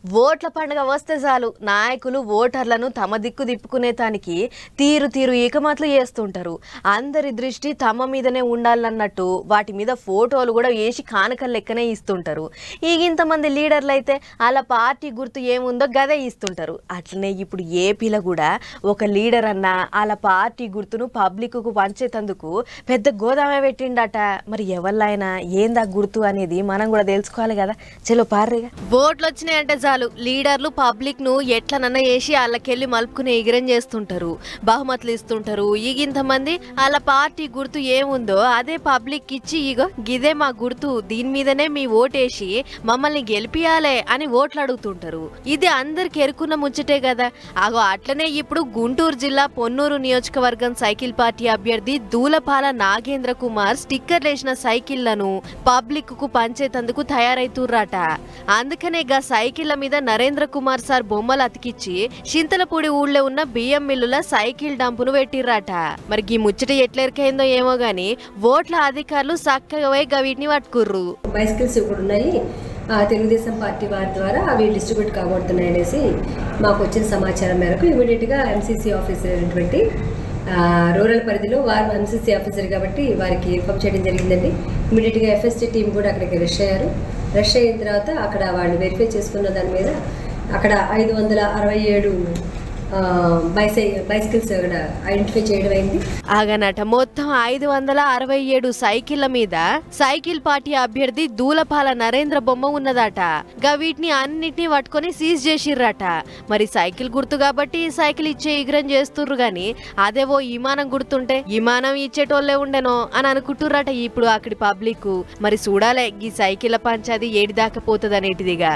ఓట్ల పండుగ వస్తే చాలు నాయకులు ఓటర్లను తమ దిక్కు తిప్పుకునేతానికి తీరు తీరు ఏకమాత్లు చేస్తుంటారు. అందరి దృష్టి తమ మీదనే ఉండాలన్నట్టు వాటి మీద ఫోటోలు కూడా వేసి కానుకలు లెక్కనే ఇస్తుంటారు. ఇంతమంది లీడర్లు అయితే అలా పార్టీ గుర్తు ఏముందో గదే ఇస్తుంటారు. అట్లనే ఇప్పుడు ఏపీలో కూడా ఒక లీడర్ అన్న అలా పార్టీ గుర్తును పబ్లిక్కు పంచేతందుకు పెద్ద గోదామే పెట్టిండట. మరి ఎవరిలైనా ఏందా గుర్తు అనేది మనం కూడా తెలుసుకోవాలి కదా. చలో పార్రిగా ఓట్లు వచ్చినాయంటే చాలు లీడర్లు పబ్లిక్ ను ఎట్లనన్నా వేసి వాళ్ళకెళ్ళి మలుపుకునే ఎగిరం చేస్తుంటారు, బహుమతులు ఇస్తుంటారు. ఇంతమంది వాళ్ళ పార్టీ గుర్తు ఏముందో అదే పబ్లిక్ ఇచ్చి ఇగో గిదే మా గుర్తు, దీని మీదనే మీ ఓటేసి మమ్మల్ని గెలిపియాలే అని ఓట్లు అడుగుతుంటారు. ఇది అందరికి ఎరుకున్న ముచ్చటే కదా. అగో అట్లనే ఇప్పుడు గుంటూరు జిల్లా పొన్నూరు నియోజకవర్గం సైకిల్ పార్టీ అభ్యర్థి దూలపాల నాగేంద్ర కుమార్ స్టిక్కర్ వేసిన సైకిళ్లను పబ్లిక్ కు పంచేతందుకు తయారైతుర్రట. అందుకనే గా సైకిళ్ల మీద నరేంద్ర కుమార్ సార్ బొమ్మలు అతికిచ్చి చింతలపూడి ఊళ్ళో ఉన్న బియ్యం మిల్లుల సైకిల్ డంపును పెట్టిర్రట. మరి ఈ ముచ్చట ఎట్లెరికైందో ఏమో గాని ఓట్ల అధికారులు చక్కగా వీటిని పట్టుకుర్రు. బైసికల్స్ కూడా ఉన్నాయి, తెలుగుదేశం పార్టీ వారి ద్వారా అవి డిస్ట్రిబ్యూట్ కాబడుతున్నాయి అనేసి మాకు వచ్చిన సమాచారం మేరకు ఇమీడియట్గా ఎంసీసీ ఆఫీసర్ అయినటువంటి రూరల్ పరిధిలో వారు ఎంసీసీ ఆఫీసర్ కాబట్టి వారికి ఇన్ఫార్మ్ చేయడం జరిగిందండి. ఇమీడియట్గా ఎఫ్ఎస్టీ టీం కూడా అక్కడికి రష్ అయ్యారు. రష్ అయిన తర్వాత అక్కడ వాళ్ళు వెరిఫై చేసుకున్న దాని మీద అక్కడ 567 బైసికల్స్ ఐడెంటిఫై చేయడం అయింది. ఆగనట మొత్తం 567 సైకిళ్ల మీద సైకిల్ పార్టీ అభ్యర్థి దూలపాల నరేంద్ర బొమ్మ ఉన్నదట. గా వీటిని అన్నిటినీ పట్టుకొని సీజ్ చేసిర్రట. మరి సైకిల్ గుర్తు కాబట్టి సైకిల్ ఇచ్చే ఇగ్రం చేస్తుర్రు గాని అదేవో విమానం గుర్తుంటే విమానం ఇచ్చేటోళ్లే ఉండెనో అని అనుకుంటుర్రట ఇప్పుడు అక్కడి పబ్లిక్. మరి చూడాలే ఈ సైకిళ్ల పంచాది ఏడిదాకా పోతుంది అనేటిదిగా.